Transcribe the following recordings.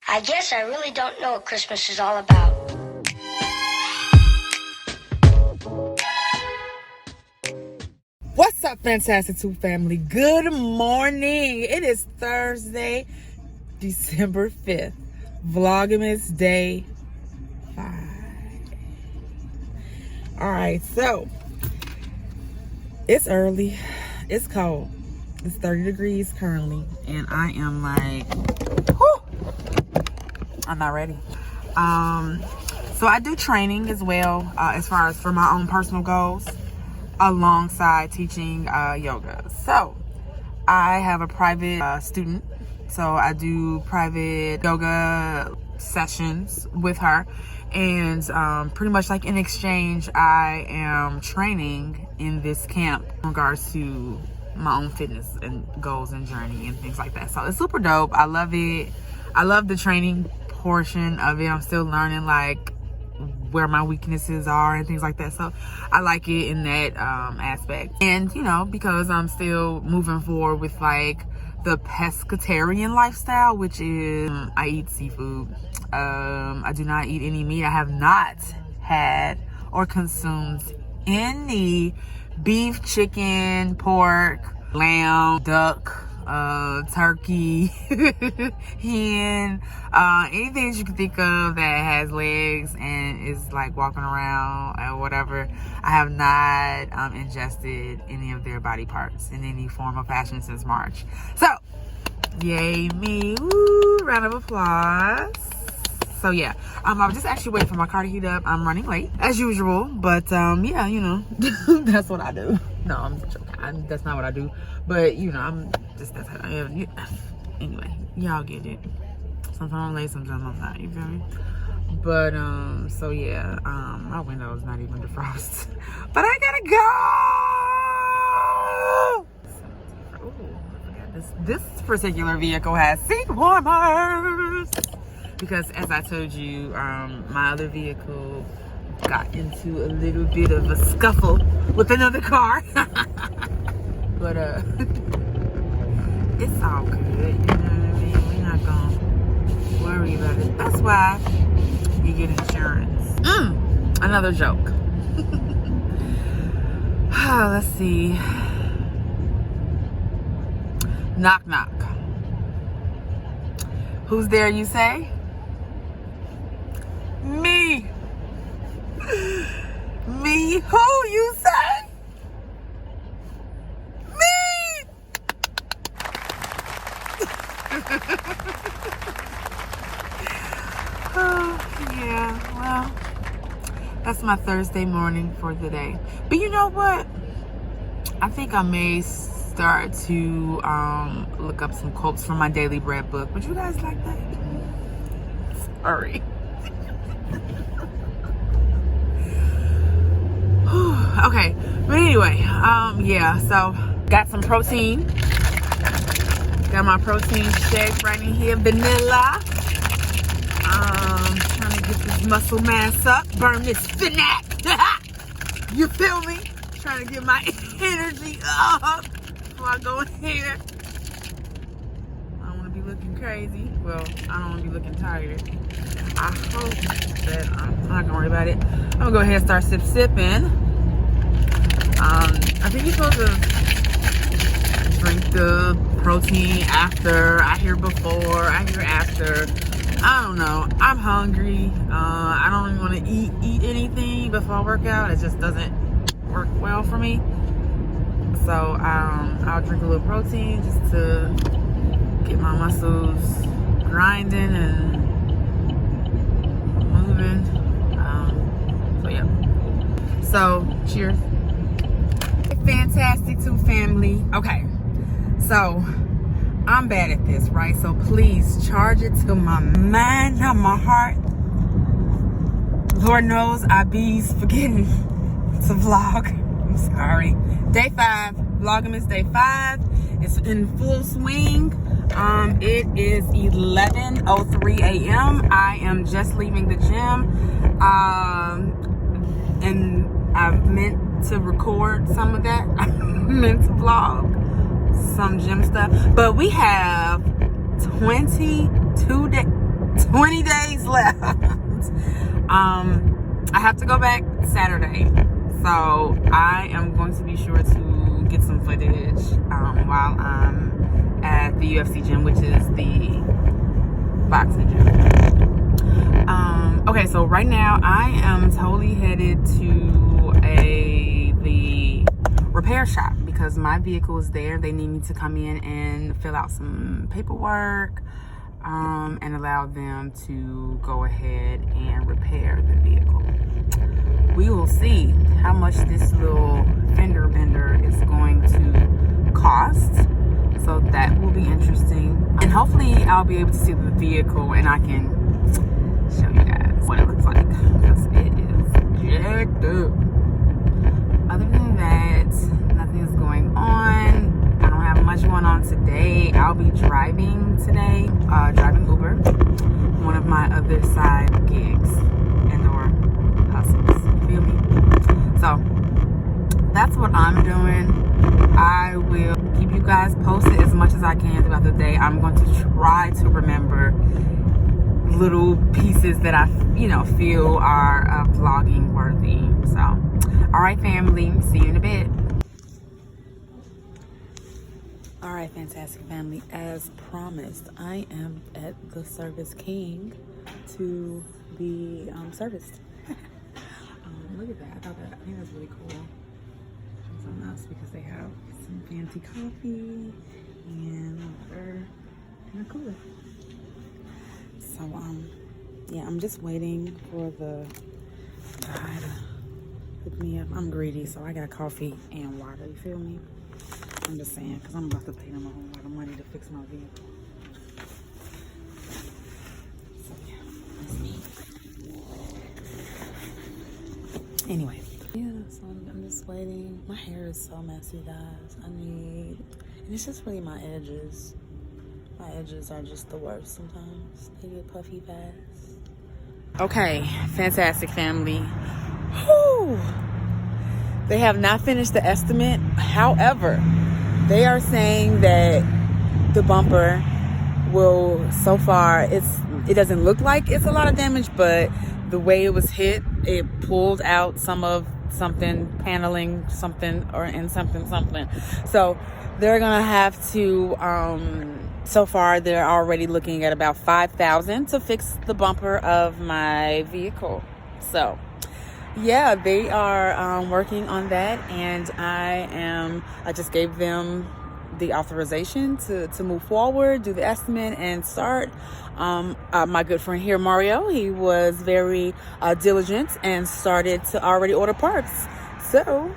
I guess I really don't know what Christmas is all about. What's up, Fantastic 2 family? Good morning. It is Thursday, December 5th. Vlogmas Day 5. Alright, so it's early. It's cold. It's 30 degrees currently. And I am like, whew, I'm not ready. So I do training as well, as far as for my own personal goals, alongside teaching yoga. So I have a private student, so I do private yoga sessions with her, and pretty much like in exchange I am training in this camp in regards to my own fitness and goals and journey and things like that. So it's super dope. I love it. I love the training portion of it. I'm still learning like where my weaknesses are and things like that, so I like it in that aspect. And you know, because I'm still moving forward with like the pescatarian lifestyle, which is I eat seafood. I do not eat any meat. I have not had or consumed any beef, chicken, pork, lamb, duck, turkey, hen, anything that you can think of that has legs and is like walking around or whatever. I have not ingested any of their body parts in any form or fashion since March. So yay me. Woo, round of applause. So yeah, I was just actually waiting for my car to heat up. I'm running late as usual, but yeah, you know, that's what I do. No, I'm joking. That's not what I do, but you know, that's how I am. Anyway, y'all get it. Sometimes I'm late, sometimes I'm not. You feel me? But so yeah, my window's not even defrosted, but I gotta go. Ooh, I forgot this particular vehicle has seat warmers. Because as I told you, my other vehicle got into a little bit of a scuffle with another car. But it's all good, you know what I mean? We're not gonna worry about it. That's why you get insurance. Another joke. Let's see. Knock knock. Who's there, you say? Me. Me who, you say? Me. Oh, yeah, well, that's my Thursday morning for today. But you know what? I think I may start to look up some quotes from my Daily Bread book. Would you guys like that? Sorry. Okay, but anyway, yeah, so got some protein. Got my protein shake right in here, vanilla. Trying to get this muscle mass up, burn this fat. You feel me? Trying to get my energy up before I go in here. I don't want to be looking crazy. Well, I don't want to be looking tired. I hope that I'm not gonna worry about it. I'm gonna go ahead and start sipping. I think you're supposed to drink the protein after. I hear before, I hear after. I don't know. I'm hungry. I don't even want to eat anything before I work out. It just doesn't work well for me. So I'll drink a little protein just to get my muscles grinding and moving. So yeah. So cheers. Fantastic 2 family. Okay, so I'm bad at this, right? So please charge it to my mind, not my heart. Lord knows I be forgetting to vlog. I'm sorry. Day 5, Vlogmas Day 5. It's in full swing. It is 11:03 a.m. I am just leaving the gym, and I've meant to record some of that. I meant to vlog some gym stuff, but we have 22 days 20 days left. I have to go back Saturday, so I am going to be sure to get some footage while I'm at the UFC gym, which is the boxing gym. Okay, so right now I am totally headed to the repair shop because my vehicle is there. They need me to come in and fill out some paperwork and allow them to go ahead and repair the vehicle. We will see how much this little fender bender is going to cost. So that will be interesting. And hopefully I'll be able to see the vehicle and I can show you guys what it looks like. Because it is jacked up. Other than that, nothing is going on. I don't have much going on today. I'll be driving today, driving Uber. One of my other side gigs and/or hustles. You feel me? So that's what I'm doing. I will keep you guys posted as much as I can throughout the day. I'm going to try to remember little pieces that I, feel are vlogging worthy. So, all right, family. See you in a bit. All right, fantastic family. As promised, I am at the Service King to be serviced. Look at that. I think that's really cool. It's so nice because they have some fancy coffee and water and a cooler. So, yeah, I'm just waiting for the guy to hook me up. I'm greedy, so I got coffee and water. You feel me? I'm just saying, because I'm about to pay them a whole lot of money to fix my vehicle. So, yeah, that's me. Anyway. Yeah, so I'm just waiting. My hair is so messy, guys. And it's just really my edges. My edges are just the worst sometimes. They get puffy fast. Okay, fantastic family. Whew. They have not finished the estimate. However, they are saying that the bumper will, so far, it doesn't look like it's a lot of damage, but the way it was hit, it pulled out something paneling, something. So they're gonna have to, so far they're already looking at about $5,000 to fix the bumper of my vehicle. So yeah, they are working on that, and I just gave them the authorization to move forward, do the estimate, and start. My good friend here, Mario, he was very diligent and started to already order parts. So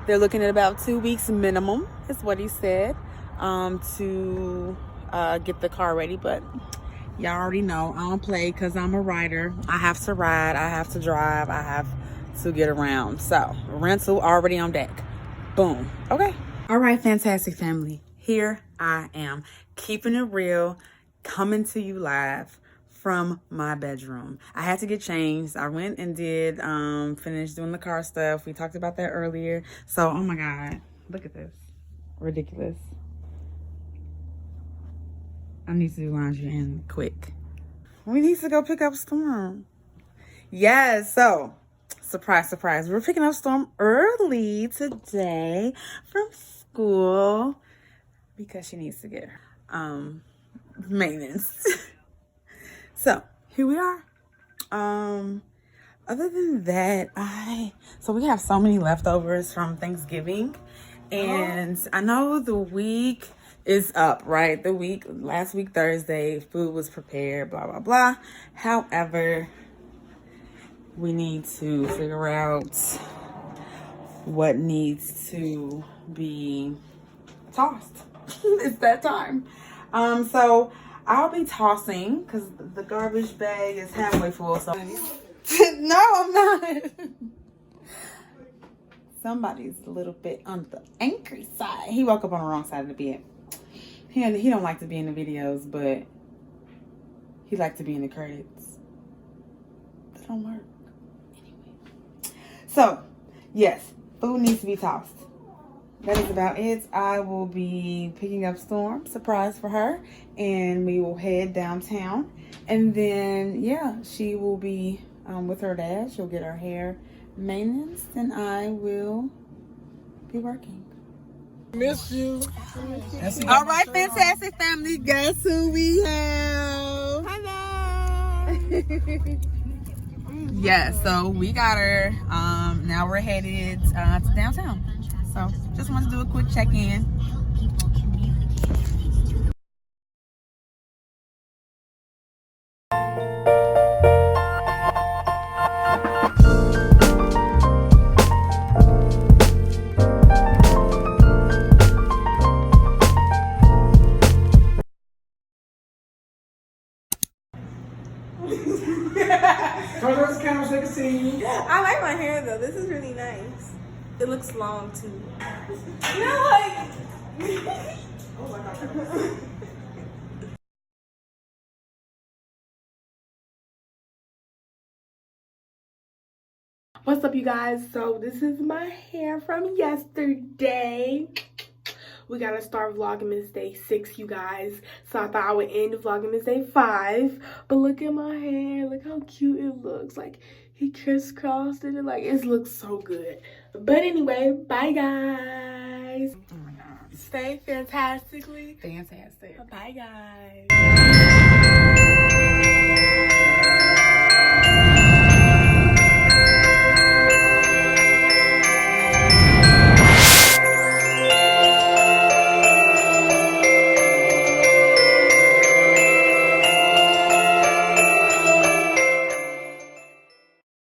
they're looking at about 2 weeks minimum, is what he said, to get the car ready. But y'all already know I don't play because I'm a rider. I have to ride, I have to drive, I have to get around. So rental already on deck. Boom. Okay. All right, fantastic family. Here I am, keeping it real, coming to you live from my bedroom. I had to get changed. I went and did finish doing the car stuff. We talked about that earlier. So, oh my God, look at this. Ridiculous. I need to do laundry in quick. We need to go pick up Storm. Yes, so surprise, surprise. We're picking up Storm early today from school because she needs to get maintenance. So here we are. Other than that, so we have so many leftovers from Thanksgiving, and I know the week is up, right? Last week Thursday, food was prepared, blah blah blah. However, we need to figure out what needs to be tossed. It's that time. So I'll be tossing because the garbage bag is halfway full. So no, I'm not. Somebody's a little bit on the angry side. He woke up on the wrong side of the bed. He don't like to be in the videos, but he likes to be in the credits. That don't work. Anyway. So, yes, food needs to be tossed. That is about it. I will be picking up Storm, surprise for her, and we will head downtown And then, yeah, she will be with her dad. She'll get her hair maintenance, and I will be working. Miss you. All right, fantastic family. Guess who we have? Hello. Yeah, so we got her. Now we're headed to downtown. So just wanted to do a quick check-in. Turn those cameras so they can see you. I like my hair though. This is really nice. It looks long too. You know, like. Oh my God. What's up, you guys? So this is my hair from yesterday. We gotta start Vlogmas Day 6, you guys. So I thought I would end Vlogmas Day 5. But look at my hair. Look how cute it looks. Like, he crisscrossed it. Like, it looks so good. But anyway, bye, guys. Oh my God. Stay fantastically. Fantastic. Bye, guys.